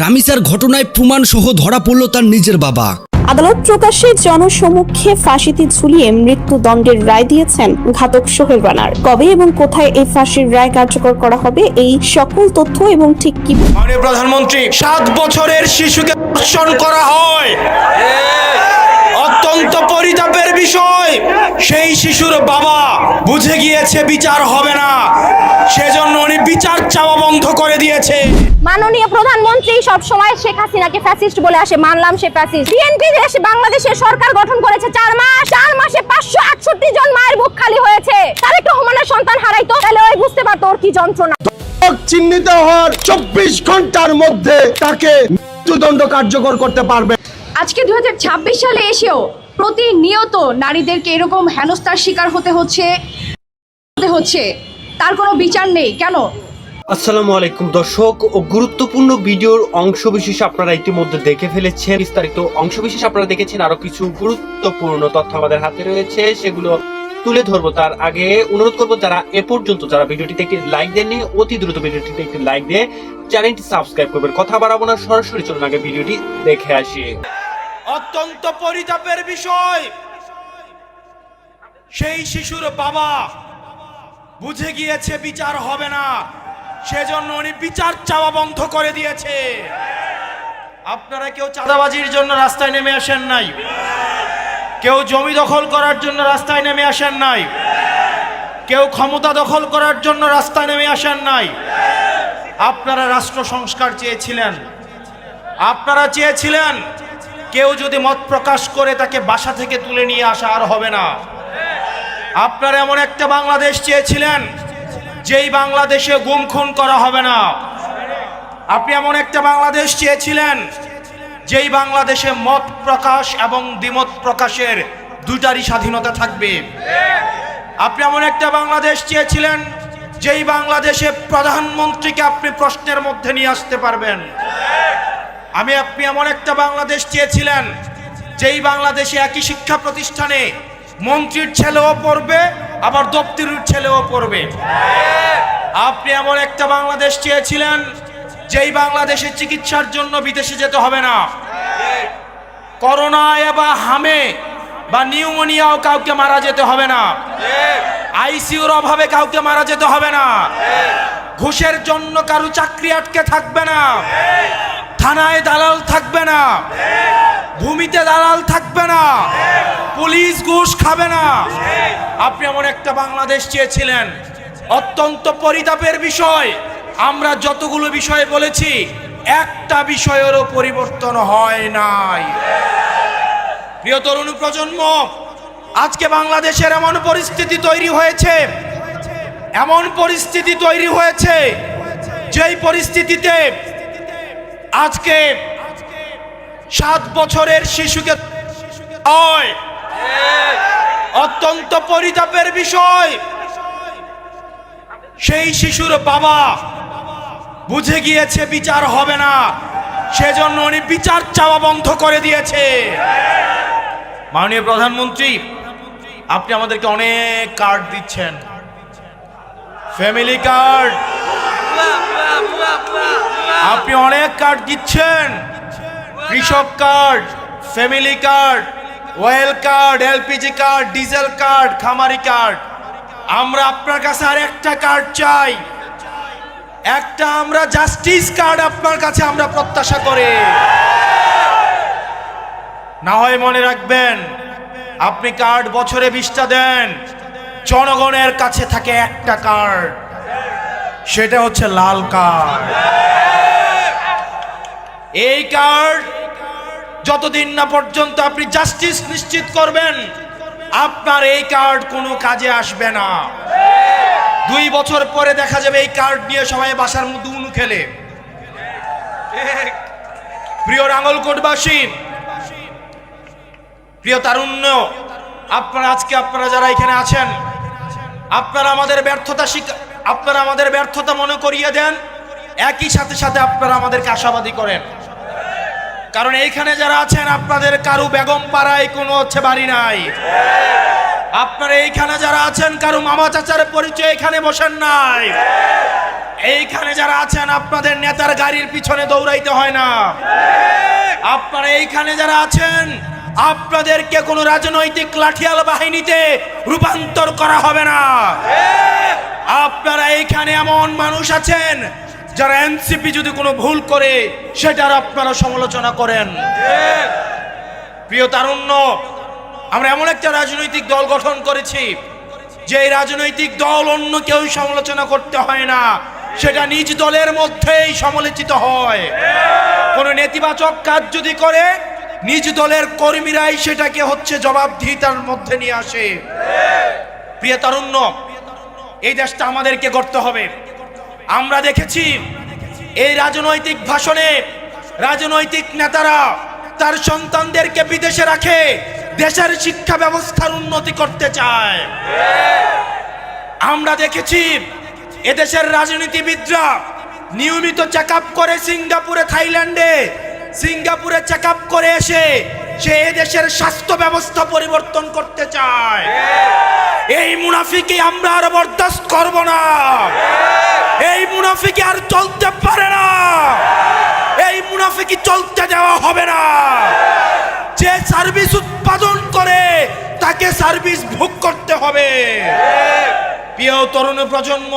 রামিসার ঘটনায় প্রমাণ সহ ধরা পড়ল তার নিজের বাবা। আদালত প্রকাশ্যে জনসম্মুখে ফাঁসিতে ঝুলিয়ে মৃত্যুদণ্ডের রায় দিয়েছেন ঘাতক সোহেল রানার। কবে এবং কোথায় এই ফাঁসির রায় কার্যকর করা হবে, এই সকল তথ্য এবং ঠিক কি মাননীয় প্রধানমন্ত্রী, 7 বছরের শিশুকে ধর্ষণ করা হয়, অত্যন্ত পরিতাপের বিষয়। সেই শিশুর বাবা বুঝে গিয়েছে বিচার হবে না, সেজন্য উনি বিচার চাওয়া বন্ধ করে দিয়েছে। মাননীয় প্রধানমন্ত্রী সব সময় শেখ হাসিনাকে ফ্যাসিস্ট বলে আসে, মানলাম সে ফ্যাসিস্ট। বিএনপি দেশ বাংলাদেশের সরকার গঠন করেছে 4 মাস, 4 মাসে 568 জন মায়ের বুক খালি হয়েছে। তারেক রহমানের সন্তান হারাইতো, তাহলে ওই বুঝতে পারতো ওর কি যন্ত্রণা। চিহ্নিত হওয়ার 24 ঘন্টার মধ্যে তাকে মৃত্যুদণ্ড কার্যকর করতে পারবে। আজকে 2026 সালে এসেও প্রতিনিয়ত নারীদেরকে এরকম হেনস্থার শিকার হতে হচ্ছে, তার কোনো বিচার নেই কেন? আসসালামু আলাইকুম দর্শক, ও গুরুত্বপূর্ণ ভিডিওর অংশবিশেষ আপনারা ইতিমধ্যে দেখে ফেলেছেন। বিস্তারিত অংশবিশেষ আপনারা দেখেছেন, আরো কিছু গুরুত্বপূর্ণ তথ্য আমাদের হাতে রয়েছে, সেগুলো তুলে ধরবো। তার আগে অনুরোধ করবো, যারা এ পর্যন্ত যারা ভিডিওটিতে একটি লাইক দেননি, অতি দ্রুত ভিডিওটিতে একটি লাইক দিয়ে চ্যানেলটি সাবস্ক্রাইব করবেন। কথা বাড়াবো না, সরাসরি চলুন আগে ভিডিওটি দেখে আসি। অত্যন্ত পরিতাপের বিষয়, সেই শিশুর বাবা বুঝে গিয়েছে বিচার হবে না, সেজন্য উনি বিচার চাওয়া বন্ধ করে দিয়েছে। আপনারা কেউ চাঁদাবাজির জন্য রাস্তায় নেমে আসেন নাই, কেউ জমি দখল করার জন্য রাস্তায় নেমে আসেন নাই, কেউ ক্ষমতা দখল করার জন্য রাস্তায় নেমে আসেন নাই। আপনারা রাষ্ট্র সংস্কার চেয়েছিলেন, আপনারা চেয়েছিলেন কেউ যদি মত প্রকাশ করে তাকে বাসা থেকে তুলে নিয়ে আসা আর হবে না। আপনারা এমন একটা বাংলাদেশ চেয়েছিলেন যেই বাংলাদেশে গুম খুন করা হবে না। আপনি এমন একটা বাংলাদেশ চেয়েছিলেন যেই বাংলাদেশে মত প্রকাশ এবং দ্বিমত প্রকাশের দুইটারই স্বাধীনতা থাকবে। আপনি এমন একটা বাংলাদেশ চেয়েছিলেন যেই বাংলাদেশে প্রধানমন্ত্রীকে আপনি প্রশ্নের মধ্যে নিয়ে আসতে পারবেন। আপনি এমন একটা বাংলাদেশ চেয়েছিলেন যেই বাংলাদেশে একই শিক্ষা প্রতিষ্ঠানে মন্ত্রীর ছেলেও পড়বে, আবার দপ্তরির ছেলেও পড়বে। আপনি এমন একটা বাংলাদেশ চেয়েছিলেন যেই বাংলাদেশে চিকিৎসার জন্য বিদেশে যেতে হবে না, করোনায় বা হামে বা নিউমোনিয়াও কাউকে মারা যেতে হবে না, আইসিইউর অভাবে কাউকে মারা যেতে হবে না, ঘুষের জন্য কারো চাকরি আটকে থাকবে না, থানায় দালাল থাকবে না, ভূমিতে দালাল থাকবে না, পুলিশ ঘুষ খাবে না। আপনি এমন একটা বাংলাদেশ চেয়েছিলেন। অত্যন্ত পরিতাপের বিষয়, আমরা যতগুলো বিষয় বলেছি একটা বিষয়েরও পরিবর্তন হয় নাই। প্রিয় তরুণ প্রজন্ম, আজকে বাংলাদেশের এমন পরিস্থিতি তৈরি হয়েছে যেই পরিস্থিতিতে আজকে 7 বছরের শিশুকে হয়, অত্যন্ত পরিতাপের বিষয়। সেই শিশুর বাবা বুঝে গিয়েছে বিচার হবে না, সেজন্য উনি বিচার চাওয়া বন্ধ করে দিয়েছে। মাননীয় প্রধানমন্ত্রী, আপনি আমাদেরকে অনেক কার্ড দিচ্ছেন, ফ্যামিলি কার্ড, আপনি অনেক কার্ড দিচ্ছেন, কৃষক card, family card, well card, LPG card, diesel card, খামারি কার্ড। আমরা আপনার কাছে আর একটা কার্ড চাই, একটা আমরা জাস্টিস কার্ড আপনার কাছে আমরা প্রত্যাশা করি। না হয় মনে রাখবেন, আপনি কার্ড বছরে 20টা দেন, জনগণের কাছে থাকে একটা কার্ড, সেটা হচ্ছে লাল কার্ড। এই কার্ড যতদিন না পর্যন্ত আপনি জাস্টিস নিশ্চিত করবেন, আপনার এই কার্ড কোনো কাজে আসবে না। 2 বছর পরে দেখা যাবে এই কার্ড নিয়ে সবাই বাসার মধ্যে উনু খেলে। প্রিয় নাঙ্গলকোটবাসী, প্রিয় তারুণ্য, আপনারা যারা এখানে আছেন, আপনারা আমাদের ব্যর্থতা মনে করিয়ে দেন, একই সাথে আপনারা আমাদেরকে আশাবাদী করেন। কারণ এইখানে যারা আছেন, আপনাদের কারু বেগম পাড়ায় কোনো বাড়ি নাই। আপনারা এইখানে যারা আছেন, কারু মামা চাচার পরিচয় এখানে বসেন নাই। এইখানে যারা আছেন আপনাদের নেতার গাড়ির পিছনে দৌড়াইতে হয় না। আপনারা এইখানে যারা আছেন আপনাদেরকে কোনো রাজনৈতিক লাঠিয়াল বাহিনীতে রূপান্তর করা হবে না। আপনারা এইখানে এমন মানুষ আছেন যারা এনসিপি যদি কোনো ভুল করে সেটার আপনারা সমালোচনা করেন। প্রিয় তারুণ্য, আমরা এমন একটা রাজনৈতিক দল গঠন করেছি যে এই রাজনৈতিক দল অন্য কেউ সমালোচনা করতে হয় না, সেটা নিজ দলের মধ্যেই সমালোচিত হয়। কোন নেতিবাচক কাজ যদি করে নিজ দলের কর্মীরাই সেটাকে জবাবদিহিতার মধ্যে নিয়ে আসে। প্রিয় তারুণ্য, এই দেশটা আমাদেরকে গড়তে হবে। আমরা দেখেছি এই রাজনৈতিক ভাষণে রাজনৈতিক নেতারা তার সন্তানদেরকে বিদেশে রাখে দেশের শিক্ষা ব্যবস্থার উন্নতি করতে চায়। আমরা দেখেছি এদেশের রাজনীতিবিদরা নিয়মিত চেক আপ করে সিঙ্গাপুরে, থাইল্যান্ডে, সিঙ্গাপুরে চেক আপ করে এসে সে দেশের স্বাস্থ্য ব্যবস্থা পরিবর্তন করতে চায়। এই মুনাফিকি আমরা আর বরদাস্ত করব না। এই মুনাফিকি আর চলতে পারে না। এই মুনাফিকি চলতে দেওয়া হবে না। যে সার্ভিস উৎপাদন করে তাকে সার্ভিস ভোগ করতে হবে। প্রিয় তরুণ প্রজন্ম,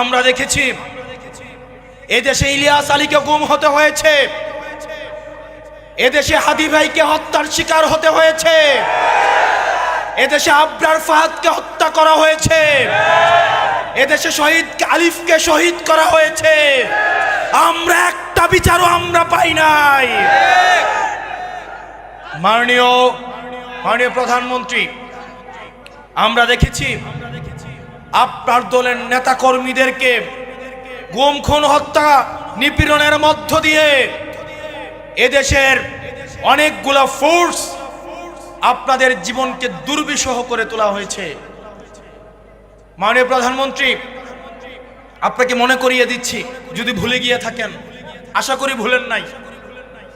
আমরা দেখেছি এদেশে ইলিয়াস আলীকে গুম হতে হয়েছে, এদেশে হাদি ভাইকে হত্যার শিকার হতে হয়েছে, এদেশে আবরার ফাহাদকে হত্যা করা হয়েছে, এদেশে শহীদ আলিফকে শহীদ করা হয়েছে। আমরা একটা বিচারও আমরা পাই নাই। মাননীয় প্রধানমন্ত্রী, আমরা দেখেছি আপনার দলের নেতা কর্মীদেরকে গুম খুন হত্যা নিপীড়নের মধ্য দিয়ে এদেশের অনেকগুলো ফোর্স আপনাদের জীবনকে দুর্বিষহ করে তোলা হয়েছে। মাননীয় প্রধানমন্ত্রী, আপনাকে মনে করিয়ে দিচ্ছি, যদি ভুলে গিয়ে থাকেন, আশা করি ভুলেন নাই,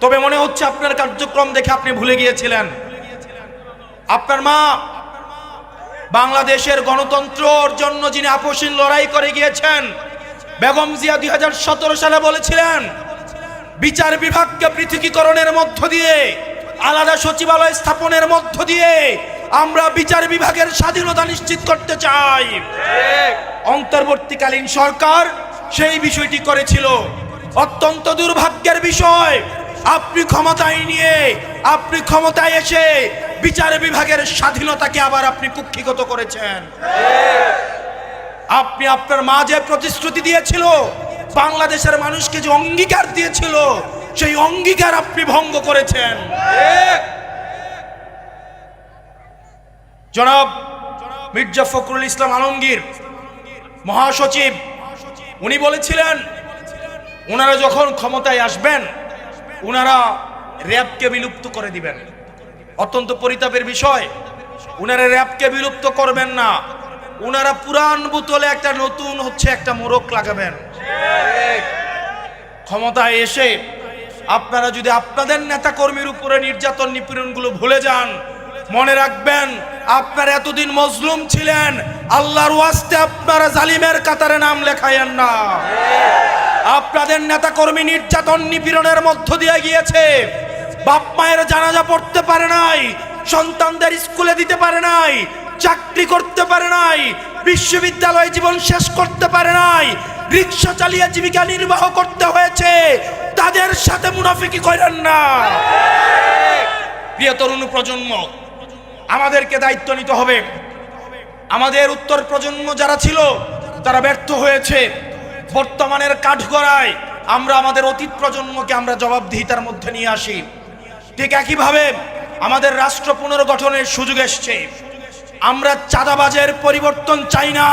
তবে মনে হচ্ছে আপনার কার্যক্রম দেখে আপনি ভুলে গিয়েছিলেন। আপনার মা বাংলাদেশের গণতন্ত্রের জন্য যিনি আপসহীন লড়াই করে গিয়েছেন, বেগম জিয়া 2017 সালে বলেছিলেন বিচার বিভাগকে পৃথকীকরণের মধ্য দিয়ে, আলাদা সচিবালয় স্থাপনের মধ্য দিয়ে আমরা বিচার বিভাগের স্বাধীনতা নিশ্চিত করতে চাই। অন্তর্বর্তীকালীন সরকার সেই বিষয়টি করেছিল। অত্যন্ত দুর্ভাগ্যের বিষয়, আপনি ক্ষমতায় এসে বিচার বিভাগের স্বাধীনতাকে আবার আপনি কুক্ষিগত করেছেন। আপনি আপনার মা যে প্রতিশ্রুতি দিয়েছিল, বাংলাদেশের মানুষকে যে অঙ্গীকার দিয়েছিল, সেই অঙ্গীকার আপনি ভঙ্গ করেছেন। জনাব মির্জা ফখরুল ইসলাম আলমগীর মহাসচিব, উনি বলেছিলেন ওনারা যখন ক্ষমতায় আসবেন ওনারা র্যাবকে বিলুপ্ত করে দিবেন। অত্যন্ত পরিতাপের বিষয়, ওনারা র্যাবকে বিলুপ্ত করবেন না, ওনারা পুরান বোতলে একটা নতুন একটা মোড়ক লাগাবেন। ক্ষমতায় এসে আপনারা যদি আপনাদের নেতা কর্মীর উপরে নির্যাতন নিপীড়নগুলো ভুলে যান, মনে রাখবেন আপনারা এতদিন মজলুম ছিলেন, আল্লাহর ওয়াস্তে আপনারা জালিমের কাতারে নাম লেখায়েন না। আপনাদের নেতা কর্মী নির্যাতন নিপীড়নের মধ্য দিয়ে গিয়েছে, বাপ মায়ের জানাজা পড়তে পারে নাই, সন্তানদের স্কুলে দিতে পারে নাই, চাকরি করতে পারে নাই, বিশ্ববিদ্যালয় জীবন শেষ করতে পারে নাই, রিক্সা চালিয়ে জীবিকা নির্বাহ করতে হয়েছে। তাদের সাথে মুনাফিকি করেন না। প্রিয় তরুণ প্রজন্ম, আমাদেরকে দায়িত্ব নিতে হবে। আমাদের উত্তর প্রজন্ম যারা ছিল তারা ব্যর্থ হয়েছে। বর্তমানের কাঠগড়ায় আমরা আমাদের অতীত প্রজন্মকে আমরা জবাবদিহিতার মধ্যে নিয়ে আসি। ঠিক একইভাবে আমাদের রাষ্ট্র পুনর্গঠনের সুযোগ এসছে। আমরা চাঁদাবাজের পরিবর্তন চাই না,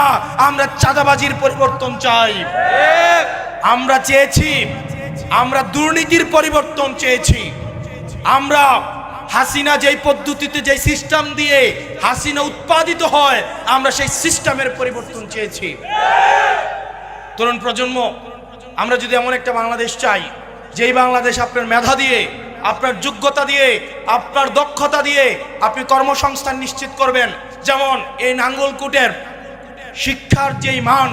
আমরা চাঁদাবাজির পরিবর্তন চাই। আমরা চেয়েছি, আমরা দুর্নীতির পরিবর্তন চেয়েছি। আমরা হাসিনা যেই পদ্ধতিতে, যেই সিস্টেম দিয়ে হাসিনা উৎপাদিত হয়, আমরা সেই সিস্টেমের পরিবর্তন চেয়েছি। তরুণ প্রজন্ম, আমরা যদি এমন একটা বাংলাদেশ চাই, যেই বাংলাদেশ আপনার মেধা দিয়ে, আপনার যোগ্যতা দিয়ে, আপনার দক্ষতা দিয়ে আপনি কর্মসংস্থান নিশ্চিত করবেন। যেমন এই নাঙ্গলকোটের শিক্ষার যেই মান,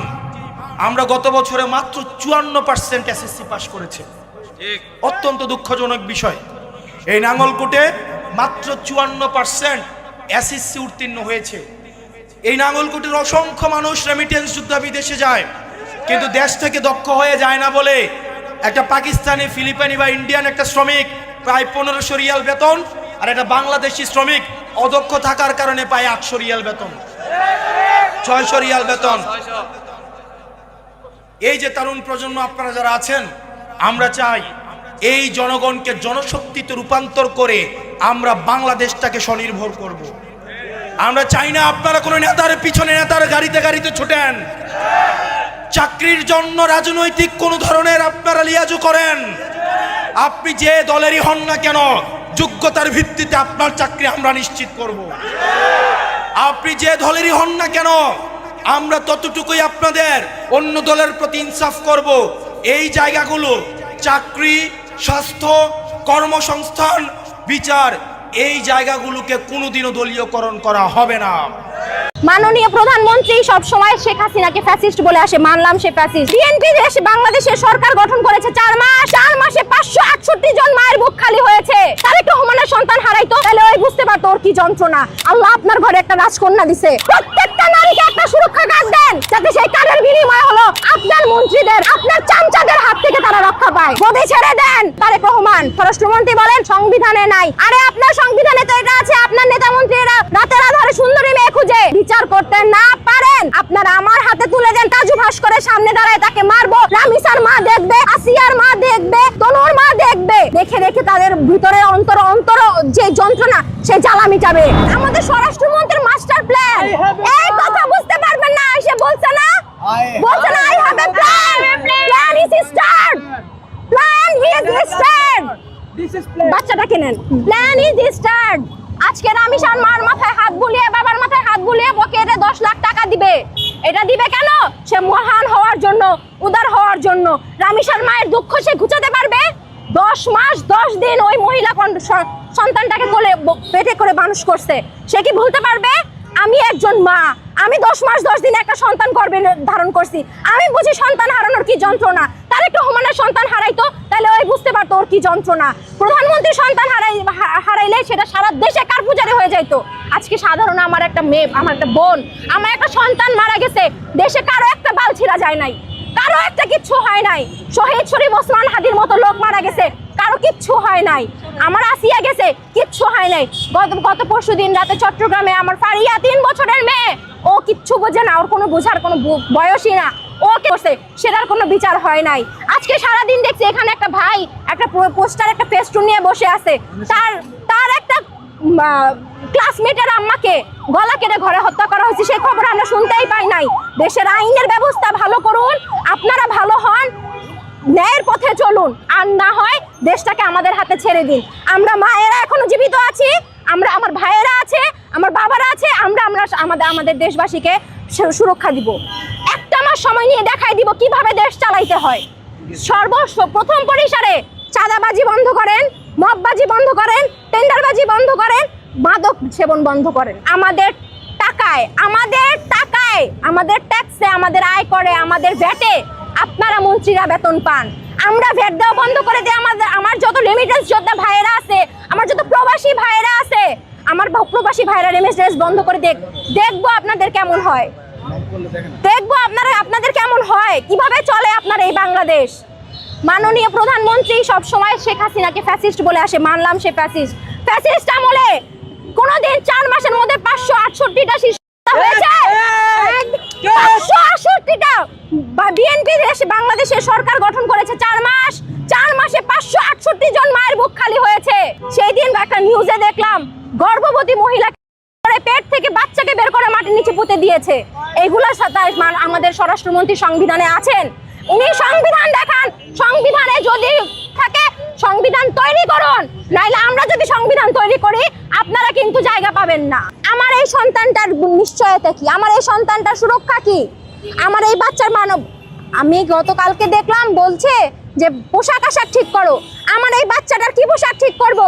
আমরা গত বছরে মাত্র 54% এসএসসি পাস করেছে। অত্যন্ত দুঃখজনক বিষয়, এই নাঙ্গলকোটে মাত্র 54% এসএসসি উত্তীর্ণ হয়েছে। এই নাঙ্গলকোটের অসংখ্য মানুষ রেমিটেন্স যোদ্ধা বিদেশে যায়, কিন্তু দেশ থেকে দক্ষ হয়ে যায় না বলে একটা পাকিস্তানি, ফিলিপাইনি বা ইন্ডিয়ান একটা শ্রমিক প্রায় 1500 রিয়াল বেতন, আর একটা বাংলাদেশি শ্রমিক অদক্ষ থাকার কারণে পায় 800 রিয়াল বেতন, 600 রিয়াল বেতন। এই যে তরুণ প্রজন্ম আপনারা যারা আছেন, আমরা চাই এই জনগণকে জনশক্তিতে রূপান্তর করে আমরা বাংলাদেশটাকে স্বনির্ভর করব। আমরা চাই না আপনারা কোনো নেতার পিছনে, নেতার গাড়িতে গাড়িতে ছোটেন, চাকরির জন্য রাজনৈতিক কোন ধরনের আপনারা লিয়াজু করেন। আপনি যে দলেরই হন না কেন, যোগ্যতার ভিত্তিতে আপনার চাকরি আমরা নিশ্চিত করব। আপনি যে দলেরই হন না কেন, আমরা ততটুকুই আপনাদের অন্য দলের প্রতি ইনসাফ করব। এই জায়গাগুলো চাকরি, স্বাস্থ্য, কর্মসংস্থান, বিচার, এই জায়গাগুলোকে কোনোদিনও দলীয়করণ করা হবে না। মাননীয় প্রধানমন্ত্রী সব সময় শেখ হাসিনাকে ফ্যাসিস্ট বলে আসে, মানলাম সে ফ্যাসিস্ট। বিএনপি দেশ বাংলাদেশের সরকার গঠন করেছে 4 মাস, 4 মাসে 568 জন মায়ের বুক খালি হয়েছে। তারেক রহমানের সন্তান হারাইতো, তাহলে ওই বুঝতে পারতো ওর কি যন্ত্রণা। আল্লাহ আপনার ঘরে একটা রাজকন্যা দিছে, প্রত্যেকটা নারীকে একটা সুরক্ষা কার্ড দেন, যাতে সেই কার্ডের বিনিময় হলো আপনার মন্ত্রীদের, আপনার চামচাদের হাত থেকে তারা রক্ষা পায়। গদি ছেড়ে দেন তারেক রহমান। স্বরাষ্ট্রমন্ত্রী বলেন সংবিধানে নাই। আরে আপনার সংবিধানে তো এটা আছে, আপনার নেতা মন্ত্রীরা রাতের আধারে সুন্দরী মেয়ে খুঁজে বিচার করতে না পারেন, আপনারা আমার হাতে তুলে দেন। তাজু ভাস্করের সামনে দাঁড়ায় তাকে মারবো, রামিসার মা দেখবে, আসিয়ার মা দেখবে, তনুর মা দেখবে, দেখে দেখে তাদের ভিতরে অন্তর যে যন্ত্রণা সে জ্বালা মিটাবে। আমাদের স্বরাষ্ট্রমন্ত্রীর মাস্টার প্ল্যান, এই কথা বুঝতে পারবেন না, সে বলছে না I have a plan, plan is start, plan is start, বাচ্চাটা কেনেন, প্ল্যান ইজ স্টার্ট। আজকে রামিসার মার মাথায় হাত বুলিয়ে, বাবার মাথায় হাত বুলিয়ে বকে 10 লাখ টাকা দিবে। এটা দিবে কেন? সে মহান হওয়ার জন্য, উদার হওয়ার জন্য। রামিসার মায়ের দুঃখ সে ঘুচাতে পারবে? 10 মাস 10 দিন ওই মহিলা সন্তানটাকে কোলে পেটে করে মানুষ করছে, সে কি ভুলতে পারবে? আমি একজন মা, আমি 10 মাস 10 দিন একটা সন্তান গর্ভে ধারণ করছি, আমি বুঝি সন্তান হারানোর কি যন্ত্রণা। তারেক রহমানের সন্তান হারাইতো, তাহলে ওই বুঝতে পারতো ওর কি যন্ত্রণা। প্রধানমন্ত্রী সন্তান হারাইলে সেটা সারা দেশে কারপুজারি হয়ে যাইতো। আজকে সাধারণ আমার একটা মেয়ে, আমার একটা বোন, আমার একটা সন্তান মারা গেছে, দেশে কারো একটা বাল ছিঁড়া যায় নাই, কারো একটা কিচ্ছু হয় নাই। শহীদ শরীফ ওসমান হাদির মতো লোক মারা গেছে, কারো কিচ্ছু হয় নাই। আমার আসিয়া গেছে, কিচ্ছু হয় নাই। গত পরশু দিন রাতে চট্টগ্রামে আমার ফারিয়া 3 বছরের মেয়ে, ও কিচ্ছু বোঝে না, ওর কোনো বোঝার কোনো বয়সই না, ও করছে, সেটার কোনো বিচার হয় নাই। আজকে সারাদিন দেখছি এখানে একটা ভাই একটা পোস্টার, একটা ফেস্টুন নিয়ে বসে আছে, তার একটা ক্লাসমেটের আম্মাকে গলা কেটে ঘরে হত্যা করা হয়েছে, সেই খবর আমরা শুনতেই পাই নাই। দেশের আইনের ব্যবস্থা ভালো করুন, আপনারা ভালো হন, ন্যায়ের পথে চলুন, আর না হয় দেশটাকে আমাদের হাতে ছেড়ে দিন। আমরা মায়েরা এখনো জীবিত আছি, আমার ভাইয়েরা আছে, আমার বাবারা আছে, আমরা আমাদের দেশবাসীকে সুরক্ষা দিব। একটা মাস সময় নিয়ে দেখাই দিব কিভাবে দেশ চালাইতে হয়। প্রথম পরিসরে চাঁদাবাজি বন্ধ করেন, মববাজি বন্ধ করেন, টেন্ডারবাজি বন্ধ করেন, মাদক সেবন বন্ধ করেন। আমাদের টাকায়, আমাদের ট্যাক্সে, আমাদের আয় করে, আমাদের ভ্যাটে আপনারা মন্ত্রীরা বেতন পান। আমরা ভ্যাট দেওয়া বন্ধ করে দিই। আমার যত রেমিটেন্স যোদ্ধা ভাইয়েরা আছে, আমার যত প্রবাসী ভাইয়েরা আছে, আমার প্রবাসী ভাইয়েরা রেমিটেন্স বন্ধ করে দেখবো আপনাদের কেমন হয়, দেখবো আপনাদের কেমন হয়, কিভাবে চলে আপনার এই বাংলাদেশ। মাননীয় প্রধানমন্ত্রী সব সময় শেখ হাসিনাকে ফ্যাসিস্ট বলে আসে, মানলাম সে ফ্যাসিস্ট। ফ্যাসিস্ট আমলে কোনোদিন 4 মাসের মধ্যে 568টা শিশু হয়েছে, 568টা। বিএনপি দেশ বাংলাদেশের সরকার গঠন করেছে 4 মাস, 4 মাসে 568 জন মায়ের বুক খালি হয়েছে। সেই দিন একটা নিউজে দেখলাম গর্ভবতী মহিলা পেট থেকে বাচ্চাকে বের করে মাটির নিচে পুঁতে দিয়েছে। এইগুলোর সাথে আমাদের স্বরাষ্ট্রমন্ত্রী সংবিধানে আছেন, উনি সংবিধান দেখান। সংবিধানে যদি থাকে সংবিধান তৈরি করুন, নাইলে আমরা যদি সংবিধান তৈরি করি আপনারা কিন্তু জায়গা পাবেন না। আমার এই সন্তানটার নিশ্চয়তা কি? আমার এই সন্তানটার সুরক্ষা কি? আমার এই বাচ্চার আমি গতকালকে দেখলাম বলছে যে পোশাক আশাক ঠিক করো। আমার এই বাচ্চাটার কি পোশাক ঠিক করব?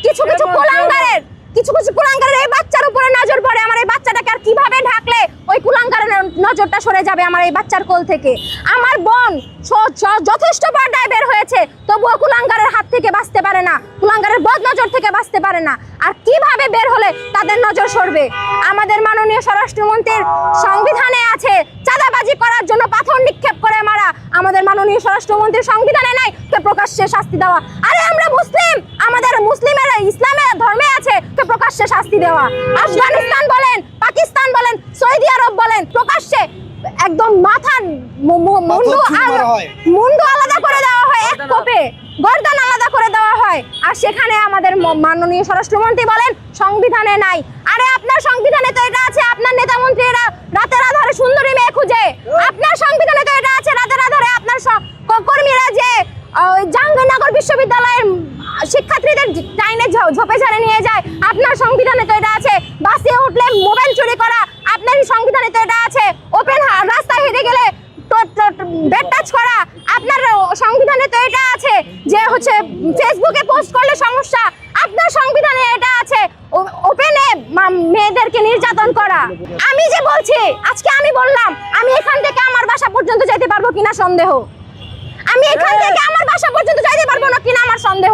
কিছু কুলাঙ্গারের কিছু কিছু কুলাঙ্গারের এই বাচ্চার উপরে নজর পড়ে, আমার এই বাচ্চাটাকে আর কিভাবে ঢাকলে ওই কুলাঙ্গারের নজরটা সরে যাবে আমার এই বাচ্চার কোল থেকে। আমার বোন যথেষ্ট পর্দায় বের হয়েছে, তবুও কুলাঙ্গারের হাত থেকে বাঁচতে পারে না, কুলাঙ্গারের বদ নজর থেকে বাঁচতে পারে না। আর কিভাবে বের হলে তাদের নজর সরবে? আমাদের মাননীয় স্বরাষ্ট্রমন্ত্রীর সংবিধানে আছে চাঁদাবাজি করার জন্য পাথর নিক্ষেপ করে মারা, আমাদের মাননীয় স্বরাষ্ট্রমন্ত্রীর সংবিধানে নাই তো প্রকাশ্যে শাস্তি দেওয়া। আরে আমরা মুসলিম, আমাদের মুসলিমেরা ইসলামের ধর্মে আছে তো প্রকাশ্যে শাস্তি দেওয়া। আফগানিস্তান বলেন, পাকিস্তান বলেন, সৌদি আরব বলেন, প্রকাশ্যে একদম মাথা মুন্ডু আলাদা করে দেওয়া হয়, এক কোপে গর্দান আলাদা করে দেওয়া হয়। আর সেখানে আমাদের মাননীয় স্বরাষ্ট্রমন্ত্রী বলেন সংবিধানে নাই। আরে আপনার সংবিধানে তো এটা আছে, আপনার নেতা মন্ত্রীরা রাতের আধারে সুন্দরী মেয়ে খুঁজে, আপনার সংবিধানে তো এটা আছে রাতের আধারে আপনার কর্মীরা যে জাহাঙ্গীরনগর বিশ্ববিদ্যালয়ের শিক্ষার্থীদের টাইনে ঝোপে ঝাড়ে নিয়ে যায়, আপনার সংবিধানে তো এটা আছে। বাসে উঠলে মোবাইল চুরি করা, আপনার সংবিধানে তো এটা আছে। ওপেন রাস্তায় হেঁটে গেলে বেড টাচ করা, আপনার সংবিধানে তো এটা আছে। যে হচ্ছে ফেসবুকে পোস্ট করলে সমস্যা, আপনার সংবিধানে এটা আছে। ওপেনে মেয়েদেরকে নির্যাতন করা। আমি যে বলছি, আজকে আমি বললাম আমি এখান থেকে আমার বাসা পর্যন্ত যেতে পারবো কিনা সন্দেহ, আমি এখান থেকে আমার বাসা পর্যন্ত যাইতে পারবো না কিনা আমার সন্দেহ।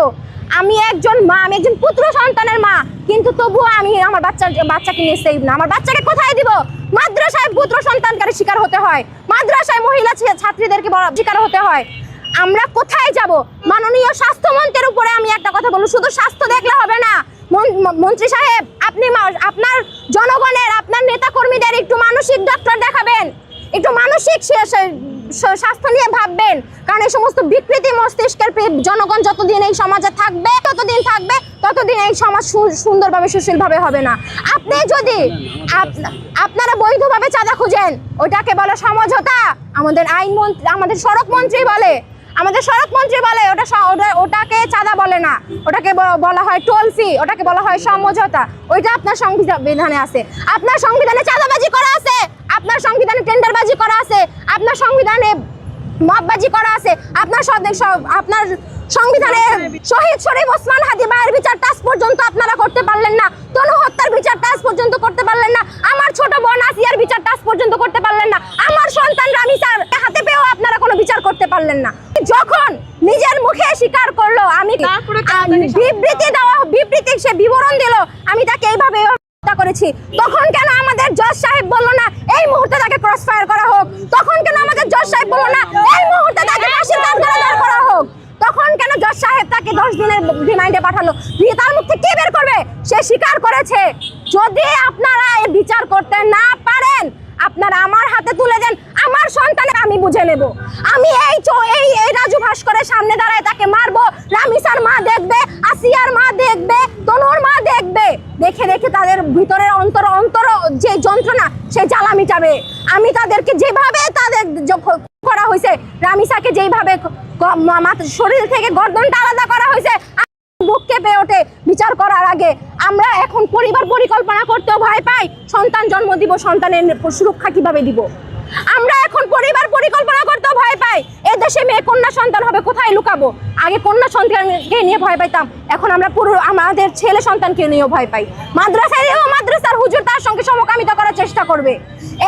আমি একজন মা, আমি একজন পুত্র সন্তানের মা, কিন্তু তবুও আমি আমার বাচ্চাকে নিয়ে সেভ না। আমার বাচ্চাকে কোথায় দিব? মাদ্রাসায় পুত্র সন্তানকারী শিকার হতে হয়, মাদ্রাসায় মহিলা ছাত্রীদেরকে শিকার হতে হয়। আমরা কোথায় যাব? মাননীয় স্বাস্থ্যমন্ত্রীর উপরে আমি একটা কথা বলবো, শুধু স্বাস্থ্য দেখলে হবে না। মন্ত্রী সাহেব, আপনি আপনার জনগণের, আপনার নেতা কর্মীদের একটু মানসিক ডক্টর দেখাবেন, একটু মানসিক স্বাস্থ্য নিয়ে ভাববেন। কারণ এই সমস্ত বিকৃতি মস্তিষ্কের জনগণ যতদিন এই সমাজে থাকবে, ততদিন এই সমাজ সুন্দরভাবে সুশীলভাবে হবে না। আপনি যদি আপনারা বৈধভাবে চাঁদা খুঁজেন, ওটাকে বলে সমঝোতা। আমাদের আইনমন্ত্রী, আমাদের সড়ক মন্ত্রী বলে, ওটাকে চাঁদা বলে না, ওটাকে বলা হয় টোল ফি, ওটাকে বলা হয় সমঝোতা। ওইটা আপনার সংবিধানে আছে। আপনার সংবিধানে চাঁদাবাজি করা আছে, আপনার সংবিধানে টেন্ডারবাজি করা আছে, আপনার সংবিধানে মববাজি করা আছে, আপনার সংবিধানে শহীদ শরীফ ওসমান হাদি ভাইয়ের বিচারটা আজ পর্যন্ত আপনারা করতে পারলেন না, তনু হত্যার বিচারটা আজ পর্যন্ত করতে পারলেন না, আমার ছোট বোন আসিয়ার বিচারটা আজ পর্যন্ত করতে পারলেন না, আমার সন্তান রামিসার হাতে পেয়েও আপনারা কোনো বিচার করতে পারলেন না। যখন নিজের মুখে স্বীকার করলো, আমি বিবৃতি সে বিবরণ দিল আমি তাকে এইভাবে করেছি, তখন কেন আমাদের জজ সাহেব বললো না এই মুহূর্তে তাকে ক্রস ফায়ার করা হোক? তখন কেন আমাদের জজ সাহেব বললো না এই মুহূর্তে তাকে ফাঁসির কাঠগড়ায় করা হোক? তখন কেন জজ সাহেব তাকে 10 দিনের রিমান্ডে পাঠালো? দিয়ে তার মুখ থেকে কে বের করবে? সে স্বীকার করেছে। যদি আপনারা এই বিচার করতে না পারেন, আপনারা আমার হাতে তুলে দেন, আমার সন্তানের আমি বুঝে নেব। আমি এই রাজু ভাস্করের সামনে দাঁড়ায় তাকে মারবো, রামিসার মা দেখবে, আসিয়ার মা দেখবে, তনুর মা দেখবে, দেখে দেখে তাদের ভিতরের অন্তর যে যন্ত্রণা সেই জ্বালা মিটাবে। আমি তাদেরকে যেভাবে তাদের করা হয়েছে, রামিসাকে যেইভাবে শরীর থেকে গর্দনটা আলাদা করা হয়েছে, বুক কেঁপে ওঠে বিচার করার আগে। আমরা এখন পরিবার পরিকল্পনা করতেও ভয় পাই, সন্তান জন্ম দিব, সন্তানের সুরক্ষা কিভাবে দিব? আমরা এখন পরিবার পরিকল্পনা করতেও ভয় পাই, এই দেশে মেয়ে কন্যা সন্তান হবে, কোথায় লুকাবো? আগে কন্যা সন্তানকে নিয়ে ভয় পাইতাম, এখন আমরা আমাদের ছেলে সন্তানকে নিয়েও ভয় পাই। মাদ্রাসার হুজুর তার সঙ্গে সমকামিতা করার চেষ্টা করবে।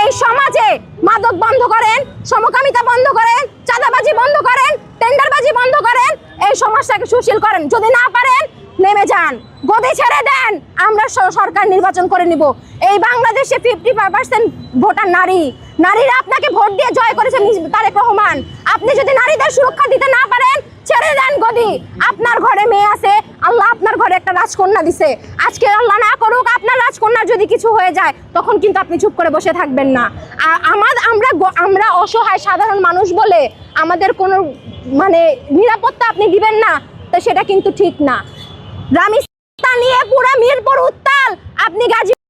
এই সমাজে মাদক বন্ধ করেন, সমকামিতা বন্ধ করেন, চাঁদাবাজি বন্ধ করেন, টেন্ডারবাজি বন্ধ করেন, এই সমাজটাকে সুশীল করেন। যদি না পারেন নেমে যান, গদি ছেড়ে দেন, আমরা সরকার নির্বাচন করে নিব। এই বাংলাদেশে 55% ভোটার নারীরা আপনাকে ভোট দিয়ে জয় করেছে তারেক রহমান। আপনি যদি নারীদের সুরক্ষা দিতে না পারেন, ছেড়ে দেন গদি। আপনার ঘরে মেয়ে আছে, আল্লাহ আপনার ঘরে একটা রাজকন্যা দিছে, আজকে আল্লাহ না করুক আপনার রাজকন্যার যদি কিছু হয়ে যায়, তখন কিন্তু আপনি চুপ করে বসে থাকবেন না। আর আমরা অসহায় সাধারণ মানুষ বলে আমাদের কোনো নিরাপত্তা আপনি দিবেন না, তো সেটা কিন্তু ঠিক না। রামিসা নিয়ে পুরো মিরপুর উত্তাল, আপনি গাজী